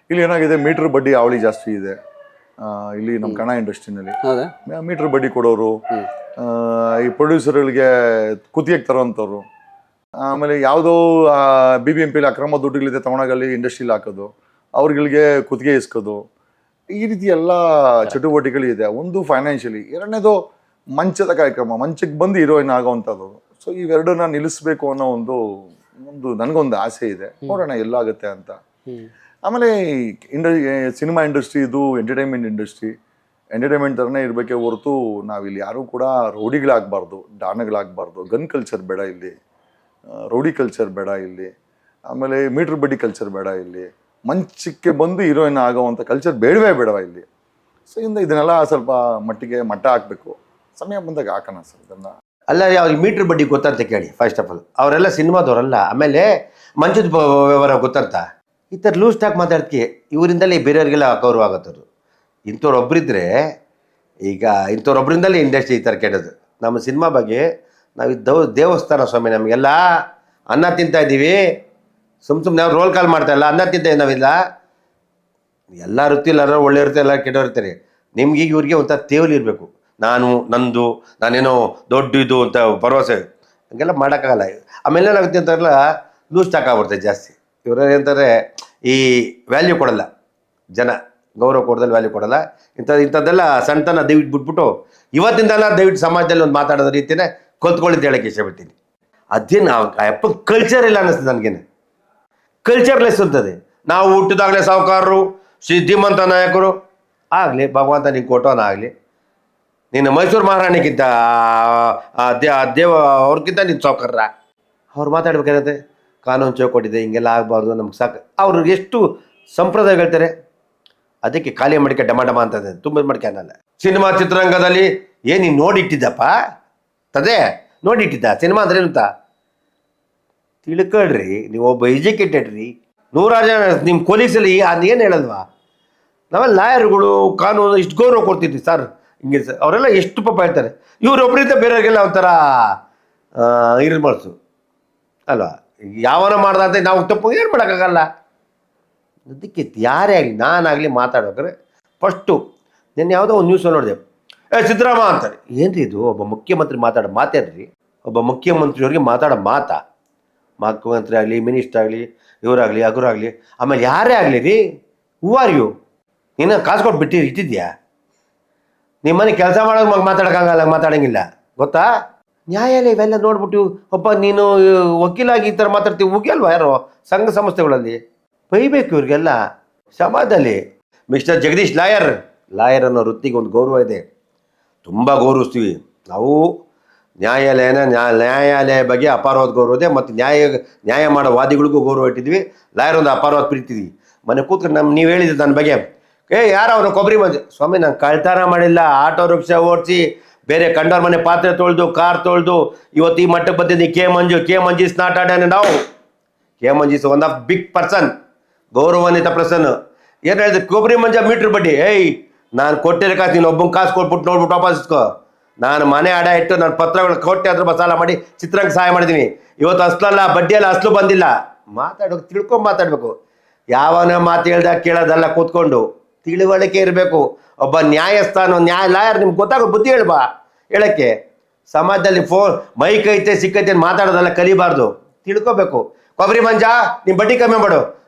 ಇಲ್ಲಿ ಏನಾಗಿದೆ, ಮೀಟರ್ ಬಡ್ಡಿ ಅವಳಿ ಜಾಸ್ತಿ ಇದೆ ಇಲ್ಲಿ ನಮ್ಮ ಕನ್ನಡ ಇಂಡಸ್ಟ್ರಿನಲ್ಲಿ. ಮೀಟರ್ ಬಡ್ಡಿ ಕೊಡೋರು, ಈ ಪ್ರೊಡ್ಯೂಸರ್ಗಳಿಗೆ ಕುತ್ತಿಗೆಗೆ ತರೋಂಥವ್ರು, ಆಮೇಲೆ ಯಾವುದೋ BBMPಲಿ ಅಕ್ರಮ ದುಡ್ಡುಗಳಿದೆ ತಗೊಂಡಾಗಲ್ಲಿ ಇಂಡಸ್ಟ್ರಿಲಿ ಹಾಕೋದು, ಅವ್ರಗಳಿಗೆ ಕುತ್ತಿಗೆ ಇಸ್ಕೋದು, ಈ ರೀತಿ ಎಲ್ಲ ಚಟುವಟಿಕೆಗಳಿದೆ. ಒಂದು ಫೈನಾನ್ಷಿಯಲಿ, ಎರಡನೇದು ಮಂಚದ ಕಾರ್ಯಕ್ರಮ, ಮಂಚಕ್ಕೆ ಬಂದು ಹೀರೋಯಿನ್ ಆಗೋವಂಥದ್ದು. ಸೊ ಇವೆರಡನ್ನ ನಿಲ್ಲಿಸ್ಬೇಕು ಅನ್ನೋ ಒಂದು ನನಗೊಂದು ಆಸೆ ಇದೆ. ನೋಡೋಣ ಎಲ್ಲಾಗುತ್ತೆ ಅಂತ. ಆಮೇಲೆ ಸಿನಿಮಾ ಇಂಡಸ್ಟ್ರಿ ಇದು ಎಂಟರ್ಟೈನ್ಮೆಂಟ್ ಇಂಡಸ್ಟ್ರಿ, ಎಂಟರ್ಟೈನ್ಮೆಂಟ್ ಥರನೇ ಇರಬೇಕೇ ಹೊರತು ನಾವಿಲ್ಲಿ ಯಾರೂ ಕೂಡ ರೌಡಿಗಳಾಗಬಾರ್ದು, ಡಾನಗಳಾಗಬಾರ್ದು. ಗನ್ ಕಲ್ಚರ್ ಬೇಡ ಇಲ್ಲಿ, ರೌಡಿ ಕಲ್ಚರ್ ಬೇಡ ಇಲ್ಲಿ, ಆಮೇಲೆ ಮೀಟ್ರ್ ಬಡ್ಡಿ ಕಲ್ಚರ್ ಬೇಡ ಇಲ್ಲಿ, ಮಂಚಕ್ಕೆ ಬಂದು ಹೀರೋಯಿನ್ ಆಗೋವಂಥ ಕಲ್ಚರ್ ಬೇಡವಾ ಇಲ್ಲಿ. ಸೊ ಇದನ್ನೆಲ್ಲ ಸ್ವಲ್ಪ ಮಟ್ಟಿಗೆ ಮಟ್ಟ ಹಾಕಬೇಕು. ಸಮಯ ಬಂದಾಗ ಹಾಕೋಣ ಸರ್ ಇದನ್ನು. ಅಲ್ಲ ರೀ, ಅವ್ರಿಗೆ ಮೀಟ್ರ್ ಬಡ್ಡಿ ಗೊತ್ತಂತ ಕೇಳಿ. ಫಸ್ಟ್ ಆಫ್ ಆಲ್ ಅವರೆಲ್ಲ ಸಿನಿಮಾದವರಲ್ಲ. ಆಮೇಲೆ ಮಂಚದ ವ್ಯವಹಾರ ಗೊತ್ತಂತ. ಈ ಥರ ಲೂಸ್ ಟಾಕ್ ಮಾತಾಡ್ತೀವಿ, ಇವರಿಂದಲೇ ಬೇರೆಯವ್ರಿಗೆಲ್ಲ ಗೌರವ ಆಗುತ್ತದು. ಇಂಥವ್ರೊಬ್ಬರಿದ್ದರೆ, ಈಗ ಇಂಥವ್ರೊಬ್ಬರಿಂದಲೇ ಇಂಡಸ್ಟ್ರಿ ಈ ಥರ ಕೆಡೋದು. ನಮ್ಮ ಸಿನಿಮಾ ಬಗ್ಗೆ ನಾವು ದೇವಸ್ಥಾನ ಸ್ವಾಮಿ, ನಮಗೆಲ್ಲ ಅನ್ನ ತಿಂತಾ ಇದ್ದೀವಿ. ಸುಮ್ಮನೆ ನಾವು ರೋಲ್ ಕಾಲ್ ಮಾಡ್ತಾ ಇಲ್ಲ, ಅನ್ನ ತಿಂತಾಯಿದ್ದೀವಿ ನಾವಿಲ್ಲ. ಎಲ್ಲ ವೃತ್ತಿ ಎಲ್ಲರೂ ಒಳ್ಳೆ ಇರುತ್ತೆ, ಎಲ್ಲ ಕೆಟ್ಟೋ ಇರ್ತಾರೆ. ನಿಮ್ಗೆ ಈಗ ಇವ್ರಿಗೆ ಒಂಥರ ತೇವಲಿ ಇರಬೇಕು. ನಂದು ನಾನೇನೋ ದೊಡ್ಡ ಇದು ಅಂತ ಭರವಸೆ, ಹಂಗೆಲ್ಲ ಮಾಡೋಕ್ಕಾಗಲ್ಲ. ಆಮೇಲೆ ಏನಾಗುತ್ತೆ ಅಂತಾರಲ್ಲ, ಲೂಸ್ ಟಾಕ್ ಆಗ್ಬಿಡ್ತದೆ ಜಾಸ್ತಿ. ಇವರು ಏನಂತಾರೆ, ಈ ವ್ಯಾಲ್ಯೂ ಕೊಡಲ್ಲ ಜನ, ಗೌರವ ಕೊಡದಲ್ಲಿ ವ್ಯಾಲ್ಯೂ ಕೊಡಲ್ಲ. ಇಂಥದ್ದೆಲ್ಲ ಸಣ್ಣತನ ದಯವಿಟ್ಟು ಬಿಟ್ಬಿಟ್ಟು ಇವತ್ತಿಂದೆಲ್ಲ ದಯವಿಟ್ಟು ಸಮಾಜದಲ್ಲಿ ಒಂದು ಮಾತಾಡೋದ ರೀತಿಯೇ ಕಲ್ತ್ಕೊಳ್ಳಿದ್ದು ಹೇಳೋಕ್ಕೆ ಇಷ್ಟಪಡ್ತೀನಿ. ಅದೇನು ಅಪ್ಪ ಕಲ್ಚರ್ ಇಲ್ಲ ಅನ್ನಿಸ್ತದೆ ನನಗೇನು. ಕಲ್ಚರ್ಲೆಸ್ ಅಂತದೆ. ನಾವು ಹುಟ್ಟಿದಾಗಲೇ ಸಾಹುಕಾರರು, ಶ್ರೀಮಂತ ನಾಯಕರು ಆಗಲಿ, ಭಗವಂತ ನಿಂಗೆ ಕೊಟ್ಟೋನ ಆಗಲಿ, ನೀನು ಮೈಸೂರು ಮಹಾರಾಣಿಗಿಂತ ದೇವ ಅವ್ರಿಗಿಂತ ನೀನು ಸಾಹುಕಾರರ. ಅವ್ರು ಮಾತಾಡ್ಬೇಕಾಗುತ್ತೆ, ಕಾನೂನು ಚೌಕಟ್ಟಿದೆ, ಹಿಂಗೆಲ್ಲ ಆಗಬಾರ್ದು, ನಮ್ಗೆ ಸಾಕು. ಅವ್ರಿಗೆ ಎಷ್ಟು ಸಂಪ್ರದಾಯ ಹೇಳ್ತಾರೆ. ಅದಕ್ಕೆ ಖಾಲಿ ಮಡಿಕೆ ಡಮ ಅಂತದೆ, ತುಂಬ ಮಡಿಕೆ ಅನ್ನಲ್ಲ. ಸಿನಿಮಾ ಚಿತ್ರರಂಗದಲ್ಲಿ ಏನು ನೀನು ನೋಡಿಟ್ಟಿದ್ದಪ್ಪ ತದೇ, ನೋಡಿಟ್ಟಿದ್ದ ಸಿನಿಮಾ ಅಂದ್ರೆ ಏನು ಅಂತ ತಿಳ್ಕೊಳ್ರಿ. ನೀವು ಒಬ್ಬ ಎಜುಕೇಟೆಡ್ ರೀ, ನೂರಾರು ಜನ ನಿಮ್ಮ ಕೊಲೀಗ್ಸಲ್ಲಿ ಅದೇನು ಹೇಳಲ್ವಾ? ನಾವೆಲ್ಲ ಲಾಯರ್ಗಳು ಕಾನೂನು ಇಷ್ಟು ಗೌರವ ಕೊಡ್ತಿದ್ವಿ ಸರ್, ಹಿಂಗೆ ಸರ್. ಅವರೆಲ್ಲ ಎಷ್ಟು ಪಾಪ ಹೇಳ್ತಾರೆ. ಇವರೊಬ್ಬರಿಂದ ಬೇರೆಯವ್ರಿಗೆಲ್ಲ ಒಂಥರ ಇರು ಮಾಡಿಸು ಅಲ್ವಾ? ಯಾವನ ಮಾಡ್ದಂತೆ ನಾವು ತಪ್ಪು ಏನು ಮಾಡೋಕ್ಕಾಗಲ್ಲ. ಅದಕ್ಕೆ ಯಾರೇ ಆಗಲಿ, ನಾನಾಗಲಿ ಮಾತಾಡ್ಬೇಕಾದ್ರೆ ಫಸ್ಟು ನಾನು ಯಾವುದೋ ಒಂದು ನ್ಯೂಸ್ ನೋಡಿದೆ, ಸಿದ್ದರಾಮ ಅಂತಾರೆ. ಏನ್ರಿ ಇದು? ಒಬ್ಬ ಮುಖ್ಯಮಂತ್ರಿ ಮಾತಾಡೋ ಮಾತಾಡ್ರಿ. ಒಬ್ಬ ಮುಖ್ಯಮಂತ್ರಿಯವ್ರಿಗೆ ಮಾತಾಡೋ ಮುಖ್ಯಮಂತ್ರಿ ಆಗಲಿ, ಮಿನಿಸ್ಟರ್ ಆಗಲಿ, ಇವರಾಗಲಿ, ಅಗುರಾಗಲಿ, ಆಮೇಲೆ ಯಾರೇ ಆಗಲಿ ರೀ, ಹೂ ಆರ್ ಯು? ನೀನು ಕಾಸು ಕೊಟ್ಟು ಇಟ್ಟಿದ್ಯಾ? ನಿಮ್ಮ ಮನೆ ಕೆಲಸ ಮಾಡೋದು ಮಾತಾಡೋಕ್ಕಾಗಲ್ಲ, ಮಾತಾಡೋಂಗಿಲ್ಲ ಗೊತ್ತಾ? ನ್ಯಾಯಾಲಯ ಇವೆಲ್ಲ ನೋಡ್ಬಿಟ್ಟು ಒಬ್ಬ ನೀನು ವಕೀಲಾಗಿ ಈ ಥರ ಮಾತಾಡ್ತೀವಿ, ಮುಗಿಯಲ್ವಾ ಯಾರೋ ಸಂಘ ಸಂಸ್ಥೆಗಳಲ್ಲಿ? ಬೈಬೇಕು ಇವ್ರಿಗೆಲ್ಲ ಸಮಾಜದಲ್ಲಿ. ಮಿಸ್ಟರ್ ಜಗದೀಶ್ ಲಾಯರ್ ಅನ್ನೋ ವೃತ್ತಿಗೆ ಒಂದು ಗೌರವ ಇದೆ, ತುಂಬ ಗೌರವಿಸ್ತೀವಿ ನಾವು. ನ್ಯಾಯಾಲಯ ಬಗ್ಗೆ ಅಪಾರವಾದ ಗೌರವ ಇದೆ. ಮತ್ತು ನ್ಯಾಯ ಮಾಡೋ ವಾದಿಗಳಿಗೂ ಗೌರವ ಇಟ್ಟಿದ್ವಿ. ಲಾಯರ್ ಒಂದು ಅಪಾರವಾದ ಪ್ರೀತಿದ್ವಿ. ಮನೆ ಕೂತ್ಕೊಂಡು ನೀವು ಹೇಳಿದ್ರಿ ನನ್ನ ಬಗ್ಗೆ, ಯಾರು ಅವನು ಕೊಬ್ಬರಿ ಮಂಜು ಸ್ವಾಮಿ, ನಾನು ಕಳ್ತನ ಮಾಡಿಲ್ಲ. ಆಟೋ ರಿಕ್ಷಾ ಓಡಿಸಿ, ಬೇರೆ ಕಂಡವ್ರ ಮನೆ ಪಾತ್ರೆ ತೊಳೆದು, ಕಾರ್ ತೊಳೆದು ಇವತ್ತು ಈ ಮಟ್ಟಕ್ಕೆ ಬಂದಿದ್ದೀನಿ. ಕೆ ಮಂಜು ಇಸ್ ನಾಟ್ ಅಡ್ ನಾವು. K Manju is one of big person, ಗೌರವಾನ್ವಿತ ಪರ್ಸನ್. ಏನು ಹೇಳಿದ್ರೆ ಕೊಬ್ಬರಿ ಮಂಜ ಮೀಟ್ರ್ ಬಡ್ಡಿ, ನಾನು ಕೊಟ್ಟಿರೋ ಕಾಸು ನೀನು ಒಬ್ಬನ ಕಾಸು ಕೊಟ್ಬಿಟ್ಟು ನೋಡ್ಬಿಟ್ಟು ವಾಪಸ್ ಇಸ್ಕೋ. ನಾನು ಮನೆ ಅಡ ಇಟ್ಟು ನಾನು ಪತ್ರಗಳು ಕೊಟ್ಟೆ ಅದ್ರ ಸಾಲ ಮಾಡಿ ಚಿತ್ರಂಗ ಸಹಾಯ ಮಾಡಿದ್ದೀನಿ. ಇವತ್ತು ಅಸ್ಲಲ್ಲ, ಬಡ್ಡಿಯಲ್ಲ, ಅಸ್ಲು ಬಂದಿಲ್ಲ. ತಿಳ್ಕೊಂಡು ಮಾತಾಡಬೇಕು. ಯಾವನ ಮಾತು ಹೇಳ್ದಾಗ ಕೇಳೋದಲ್ಲ, ಕೂತ್ಕೊಂಡು ತಿಳುವಳಿಕೆ ಇರಬೇಕು. ಒಬ್ಬ ನ್ಯಾಯಸ್ಥಾನ ಲಾಯರ್ ನಿಮ್ಗೆ ಗೊತ್ತಾಗೋ ಬುದ್ಧಿ ಹೇಳಕ್ಕೆ. ಸಮಾಜದಲ್ಲಿ ಮೈಕ್ ಐತೆ ಸಿಕ್ಕೈತೆ ಮಾತಾಡೋದಲ್ಲ, ಕಲಿಬಾರ್ದು, ತಿಳ್ಕೊಬೇಕು. ಕೊಬ್ಬರಿ ಮಂಜ ನೀನು ಬಡ್ಡಿ ಕಮ್ಮಿ ಮಾಡು,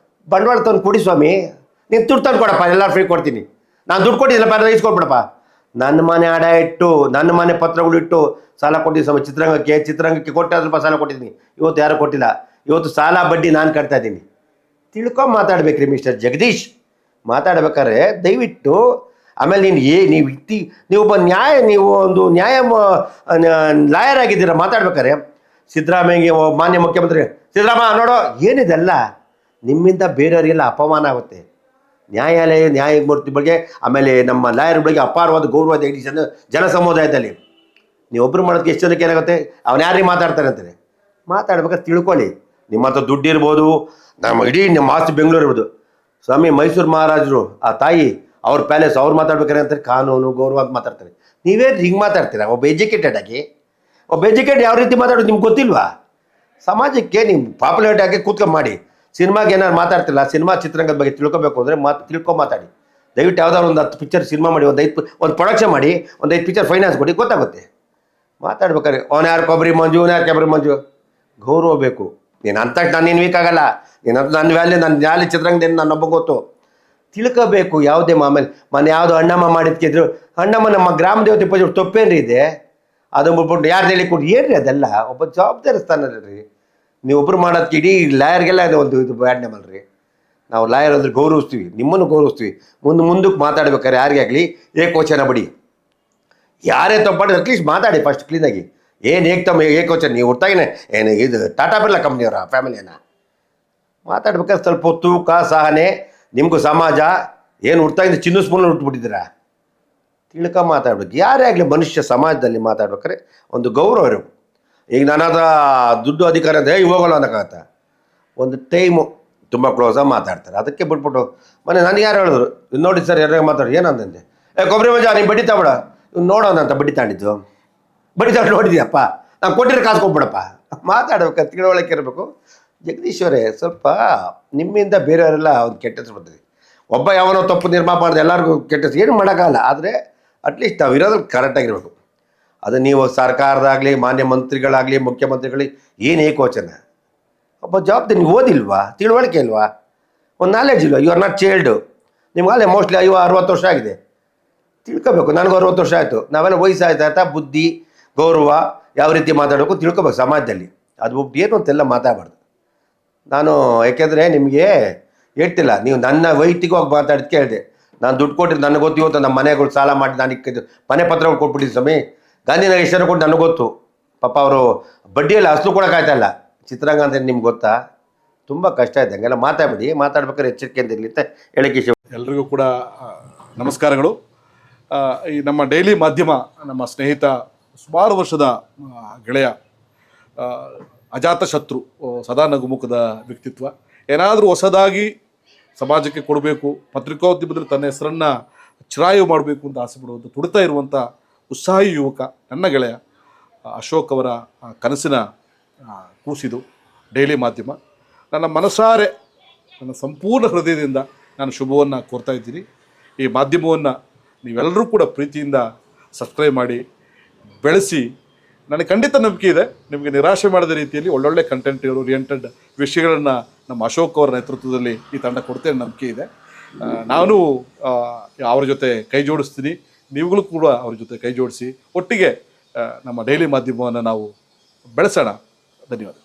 ಬಂಡವಾಳ ತಂದು ಕೊಡಿ ಸ್ವಾಮಿ, ನೀನು ದುಡ್ಡು ತಂದು ಕೊಡಪ್ಪ, ಎಲ್ಲರೂ ಫ್ರೀ ಕೊಡ್ತೀನಿ. ನಾನು ದುಡ್ಡು ಕೊಟ್ಟಿದ್ದಿಲ್ಲಪ್ಪ, ಇಸ್ಕೊಟ್ಬಿಡಪ್ಪ. ನನ್ನ ಮನೆ ಅಡ ಇಟ್ಟು, ನನ್ನ ಮನೆ ಪತ್ರಗಳು ಇಟ್ಟು ಸಾಲ ಕೊಟ್ಟಿದ್ದೀನಿ ಸ್ವಾಮಿ. ಚಿತ್ರರಂಗಕ್ಕೆ ಕೊಟ್ಟೆ ಸ್ವಲ್ಪ ಸಾಲ ಕೊಟ್ಟಿದ್ದೀನಿ. ಇವತ್ತು ಯಾರು ಕೊಟ್ಟಿಲ್ಲ. ಇವತ್ತು ಸಾಲ ಬಡ್ಡಿ ನಾನು ಕಟ್ತಾ ಇದ್ದೀನಿ. ತಿಳ್ಕೊಂಡು ಮಾತಾಡ್ಬೇಕ್ರಿ ಮಿಸ್ಟರ್ ಜಗದೀಶ್. ಮಾತಾಡ್ಬೇಕಾದ್ರೆ ದಯವಿಟ್ಟು. ಆಮೇಲೆ ನೀವು ಒಬ್ಬ ನೀವು ಒಂದು ಲಾಯರ್ ಆಗಿದ್ದೀರ. ಮಾತಾಡ್ಬೇಕಾರೆ ಸಿದ್ದರಾಮಯ್ಯಗೆ ಮಾನ್ಯ ಮುಖ್ಯಮಂತ್ರಿ ಸಿದ್ದರಾಮ ನೋಡೋ, ಏನಿದೆಲ್ಲ ನಿಮ್ಮಿಂದ ಬೇರೆಯವರಿಗೆಲ್ಲ ಅಪಮಾನ ಆಗುತ್ತೆ. ನ್ಯಾಯಮೂರ್ತಿ ಬಗ್ಗೆ, ಆಮೇಲೆ ನಮ್ಮ ಲಾಯರ್ ಬಗ್ಗೆ ಅಪಾರವಾದ ಗೌರವ ಇದೆ ಜನ ಸಮುದಾಯದಲ್ಲಿ. ನೀವೊಬ್ಬರು ಮಾಡೋದಕ್ಕೆ ಎಷ್ಟು ಜನಕ್ಕೆ ಏನಾಗುತ್ತೆ? ಅವನು ಯಾರಿಗೆ ಮಾತಾಡ್ತಾರೆ ಅಂತಾರೆ. ಮಾತಾಡ್ಬೇಕಾದ್ರೆ ತಿಳ್ಕೊಳ್ಳಿ. ನಿಮ್ಮ ಹತ್ರ ದುಡ್ಡು ಇರ್ಬೋದು, ಇಡೀ ನಮ್ಮ ಆಸ್ತಿ ಬೆಂಗಳೂರು ಇರ್ಬೋದು. ಸ್ವಾಮಿ ಮೈಸೂರು ಮಹಾರಾಜರು ಆ ತಾಯಿ ಅವ್ರ ಪ್ಯಾಲೇಸ್, ಅವ್ರು ಮಾತಾಡ್ಬೇಕಾರೆ ಅಂತಾರೆ ಕಾನೂನು ಗೌರವ ಅಂತ ಮಾತಾಡ್ತಾರೆ. ನೀವೇ ಹಿಂಗೆ ಮಾತಾಡ್ತೀರಾ? ಒಬ್ಬ ಎಜುಕೇಟೆಡ್ ಆಗಿ, ಒಬ್ಬ ಎಜುಕೇಟೆಡ್ ಯಾವ ರೀತಿ ಮಾತಾಡೋದು ನಿಮ್ಗೆ ಗೊತ್ತಿಲ್ವಾ? ಸಮಾಜಕ್ಕೆ ನೀವು ಪಾಪ್ಯುಲೇಟ್ ಆಗಿ ಕೂತ್ಕೊಂಡು ಮಾಡಿ. ಸಿನಿಮಾಗೆ ಏನಾದ್ರು ಮಾತಾಡ್ತಿಲ್ಲ, ಸಿನಿಮಾ ಚಿತ್ರರಂಗದ ಬಗ್ಗೆ ತಿಳ್ಕೊಬೇಕು ಅಂದರೆ ಮಾತಾಡಿ. ದಯವಿಟ್ಟು ಯಾವ್ದಾದ್ರು ಒಂದು 10 ಪಿಕ್ಚರ್ ಸಿನಿಮಾ ಮಾಡಿ, ಒಂದು ಪ್ರೊಡಕ್ಷನ್ ಮಾಡಿ, ಒಂದು 5 ಪಿಕ್ಚರ್ ಫೈನಾನ್ಸ್ ಕೊಡಿ, ಗೊತ್ತಾಗುತ್ತೆ. ಮಾತಾಡ್ಬೇಕಾದ್ರೆ ಅವನು ಯಾರು ಕೊಬ್ಬರಿ ಮಂಜು, ಅವನು ಯಾರು ಕೆಬ್ಬರಿ ಮಂಜು, ಗೌರವ ಬೇಕು. ನೀನು ಅಂತ ನಾನೇನು ವೀಕ್ ಆಗಲ್ಲ, ಏನಂತ ನನ್ನ ವ್ಯಾಲ್ಯೂ ಚಿತ್ರರಂಗದಿಂದ ನನ್ನೊಬ್ಬ ಗೊತ್ತು. ತಿಳ್ಕೋಬೇಕು ಯಾವುದೇ ಆಮೇಲೆ ಮೊನ್ನೆ ಯಾವುದು ಅಣ್ಣಮ್ಮ ಮಾಡಿದ್ಕಿದ್ರು, ಅಣ್ಣಮ್ಮ ನಮ್ಮ ಗ್ರಾಮ ದೇವತೆ ಪೂಜೆ ತಪ್ಪೇನ್ರಿ ಇದೆ, ಅದು ಬಿಟ್ಬಿಟ್ಟು ಯಾರು ಹೇಳಿ ಕೊಟ್ಟು ಏನ್ರಿ ಅದೆಲ್ಲ ಒಬ್ಬ ಜವಾಬ್ದಾರಿ ಸ್ಥಾನ ರೀ. ನೀವು ಒಬ್ರು ಮಾಡೋದಕ್ಕೆ ಇಡೀ ಲಾಯರ್ಗೆಲ್ಲ ಒಂದು ಇದು ಬ್ಯಾಡ್ ನೇಮಲ್ರಿ. ನಾವು ಲಾಯರ್ ಅಂದ್ರೆ ಗೌರವಿಸ್ತೀವಿ, ನಿಮ್ಮನ್ನು ಗೌರವಿಸ್ತೀವಿ. ಮುಂದಕ್ಕೆ ಮಾತಾಡ್ಬೇಕಾದ್ರೆ ಯಾರಿಗೇ ಆಗಲಿ ಏಕವಚನ ಬಡಿ. ಯಾರೇ ತಪ್ಪಾಡಿದ್ರೆ ಅಟ್ಲೀಸ್ಟ್ ಮಾತಾಡಿ ಫಸ್ಟ್ ಕ್ಲೀನಾಗಿ. ಏನು ಏಕವಚನ ನೀವು ಹೊರ್ತಾಗಿನೇ ಏನು ಇದು ಟಾಟಾ ಬಿರ್ಲಾ ಕಂಪ್ನಿಯವರ ಫ್ಯಾಮಿಲಿಯನ್ನ ಮಾತಾಡ್ಬೇಕಾದ್ರೆ ಸ್ವಲ್ಪ ತೂಕ ಸಹನೆ. ನಿಮಗೂ ಸಮಾಜ ಏನು ಹುಡ್ತಾಗಿಂದ ಚಿನ್ನ ಸ್ಪೂನಲ್ಲಿ ಹುಟ್ಬಿಟ್ಟಿದ್ದೀರಾ, ಮಾತಾಡ್ಬೇಕು. ಯಾರೇ ಆಗಲಿ ಮನುಷ್ಯ ಸಮಾಜದಲ್ಲಿ ಮಾತಾಡ್ಬೇಕಾದ್ರೆ ಒಂದು ಗೌರವ ಇರಬೇಕು. ಈಗ ನಾನಾದ ದುಡ್ಡು ಅಧಿಕಾರ ಅಂದರೆ ಹೋಗಲ್ಲ ಅನ್ನೋಕ್ಕಾಗತ್ತ. ಒಂದು ಟೈಮು ತುಂಬ ಕ್ಲೋಸಾಗಿ ಮಾತಾಡ್ತಾರೆ, ಅದಕ್ಕೆ ಬಿಟ್ಬಿಟ್ಟು ಮೊನ್ನೆ ನನಗೆ ಯಾರು ಹೇಳಿದ್ರು, ನೋಡಿ ಸರ್ ಯಾರು ಮಾತಾಡಿ ಏನಂತಂದೆ, ಕೊಬ್ಬರಿ ಮಜಾ ನೀನು ಬಡ್ಡಿ ತಗೊಬೇಡ, ಇವ್ನು ನೋಡೋಣ ಅಂತ ಬಡ್ಡಿ ತಾಂಡಿದ್ದು, ಬಡ್ಡಿ ತಗೊಂಡು ನೋಡಿದ್ಯಪ್ಪ, ನಾನು ಕೊಟ್ಟಿರೋ ಕಾಸು ಕೊಟ್ಬಿಡಪ್ಪ. ಮಾತಾಡ್ಬೇಕಾದ್ರೆ ತಿಳುವಳಿಕೆ ಇರಬೇಕು. ಜಗದೀಶ್ವರೇ, ಸ್ವಲ್ಪ ನಿಮ್ಮಿಂದ ಬೇರೆಯವರೆಲ್ಲ ಒಂದು ಕೆಟ್ಟ ಹೆಸರು ಬರ್ತದೆ. ಒಬ್ಬ ಯಾವನೋ ತಪ್ಪು ನಿರ್ಮಾಣ ಮಾಡಿದೆ ಎಲ್ಲರಿಗೂ ಕೆಟ್ಟ ಹೆಸರು, ಏನು ಮಾಡೋಕ್ಕಾಗಲ್ಲ. ಆದರೆ ಅಟ್ಲೀಸ್ಟ್ ನಾವು ಇರೋದು ಕರೆಕ್ಟಾಗಿರ್ಬೇಕು. ಅದು ನೀವು ಸರ್ಕಾರದಾಗಲಿ, ಮಾನ್ಯ ಮಂತ್ರಿಗಳಾಗಲಿ, ಮುಖ್ಯಮಂತ್ರಿಗಳಿಗೆ ಏನು ಏಕವಚನ. ಒಬ್ಬ ಜವಾಬ್ದಾರಿ ನೀವು ಓದಿಲ್ವಾ, ತಿಳುವಳಿಕೆ ಇಲ್ವಾ, ಒಂದು ನಾಲೆಡ್ಜ್ ಇಲ್ವಾ, ಯು ಆರ್ ನಾಟ್ ಚೈಲ್ಡು. ನಿಮ್ಗಲ್ಲೇ ಮೋಸ್ಟ್ಲಿ 60 ವರ್ಷ ಆಗಿದೆ, ತಿಳ್ಕೊಬೇಕು. ನನಗೂ 60 ವರ್ಷ ಆಯಿತು. ನಾವೆಲ್ಲ ವಯಸ್ಸಾಯ್ತಾ ಬುದ್ಧಿ ಗೌರವ ಯಾವ ರೀತಿ ಮಾತಾಡಬೇಕು ತಿಳ್ಕೊಬೇಕು ಸಮಾಜದಲ್ಲಿ. ಅದು ಒಬ್ಬ ಏನು ಅಂತೆಲ್ಲ ಮಾತಾಡಬಾರ್ದು. ನಾನು ಯಾಕೆಂದರೆ ನಿಮಗೆ ಹೇಳ್ತಿಲ್ಲ, ನೀವು ನನ್ನ ವೈಯಕ್ತಿಕವಾಗಿ ಮಾತಾಡಿದ ಕೇಳಿದೆ. ನಾನು ದುಡ್ಡು ಕೊಟ್ಟಿದ್ದು ನನಗೆ ಗೊತ್ತು. ಇವತ್ತು ನಮ್ಮ ಮನೆಗಳು ಸಾಲ ಮಾಡಿ ನಾನು ಮನೆ ಪತ್ರಗಳು ಕೊಟ್ಬಿಟ್ಟಿದ್ದು ಸ್ವಾಮಿ. ಗಾಂಧಿನಗರ ಎಷ್ಟು ಕೊಟ್ಟು ನನಗೆ ಗೊತ್ತು. ಪಾಪ ಅವರು ಬಡ್ಡಿಯಲ್ಲಿ ಅಸಲು ಕೊಡೋಕ್ಕಾಯ್ತಲ್ಲ. ಚಿತ್ರರಂಗ ಅಂತ ನಿಮ್ಗೆ ಗೊತ್ತಾ, ತುಂಬ ಕಷ್ಟ ಇದೆ. ಹಂಗೆಲ್ಲ ಮಾತಾಡ್ಬೇಕಾದ್ರೆ ಎಚ್ಚರಿಕೆಯಿಂದ ಇರಲಿ ಅಂತ ಹೇಳಿಕೆ. ಎಲ್ರಿಗೂ ಕೂಡ ನಮಸ್ಕಾರಗಳು. ಈ ನಮ್ಮ ಡೈಲಿ ಮಾಧ್ಯಮ ನಮ್ಮ ಸ್ನೇಹಿತ, ಸುಮಾರು ವರ್ಷದ ಗೆಳೆಯ, ಅಜಾತಶತ್ರು, ಸದಾ ನಗುಮುಖದ ವ್ಯಕ್ತಿತ್ವ. ಏನಾದರೂ ಹೊಸದಾಗಿ ಸಮಾಜಕ್ಕೆ ಕೊಡಬೇಕು, ಪತ್ರಿಕೋದ್ಯಮದಲ್ಲಿ ತನ್ನ ಹೆಸರನ್ನು ಚಿರಾಯು ಮಾಡಬೇಕು ಅಂತ ಆಸೆ ಪಡುವಂಥ ತುಡಿತಾ ಇರುವಂಥ ಉತ್ಸಾಹಿ ಯುವಕ ನನ್ನ ಗೆಳೆಯ ಅಶೋಕ್ ಅವರ ಕನಸಿನ ಕೂಸಿದು ಡೈಲಿ ಮಾಧ್ಯಮ. ನನ್ನ ಮನಸಾರೆ, ನನ್ನ ಸಂಪೂರ್ಣ ಹೃದಯದಿಂದ ನಾನು ಶುಭವನ್ನು ಕೋರ್ತಾ ಇದ್ದೀನಿ. ಈ ಮಾಧ್ಯಮವನ್ನು ನೀವೆಲ್ಲರೂ ಕೂಡ ಪ್ರೀತಿಯಿಂದ ಸಬ್ಸ್ಕ್ರೈಬ್ ಮಾಡಿ ಬೆಳೆಸಿ. ನನಗೆ ಖಂಡಿತ ನಂಬಿಕೆ ಇದೆ, ನಿಮಗೆ ನಿರಾಶೆ ಮಾಡದ ರೀತಿಯಲ್ಲಿ ಒಳ್ಳೊಳ್ಳೆ ಕಂಟೆಂಟ್ ಓರಿಯೆಂಟೆಡ್ ವಿಷಯಗಳನ್ನು ನಮ್ಮ ಅಶೋಕ್ ಅವರ ನೇತೃತ್ವದಲ್ಲಿ ಈ ತಂಡ ಕೊಡ್ತೇನೆ ನಂಬಿಕೆ ಇದೆ. ನಾನು ಅವ್ರ ಜೊತೆ ಕೈ ಜೋಡಿಸ್ತೀನಿ, ನೀವುಗಳು ಕೂಡ ಅವ್ರ ಜೊತೆ ಕೈ ಜೋಡಿಸಿ ಒಟ್ಟಿಗೆ ನಮ್ಮ ಡೈಲಿ ಮಾಧ್ಯಮವನ್ನು ನಾವು ಬೆಳೆಸೋಣ. ಧನ್ಯವಾದ.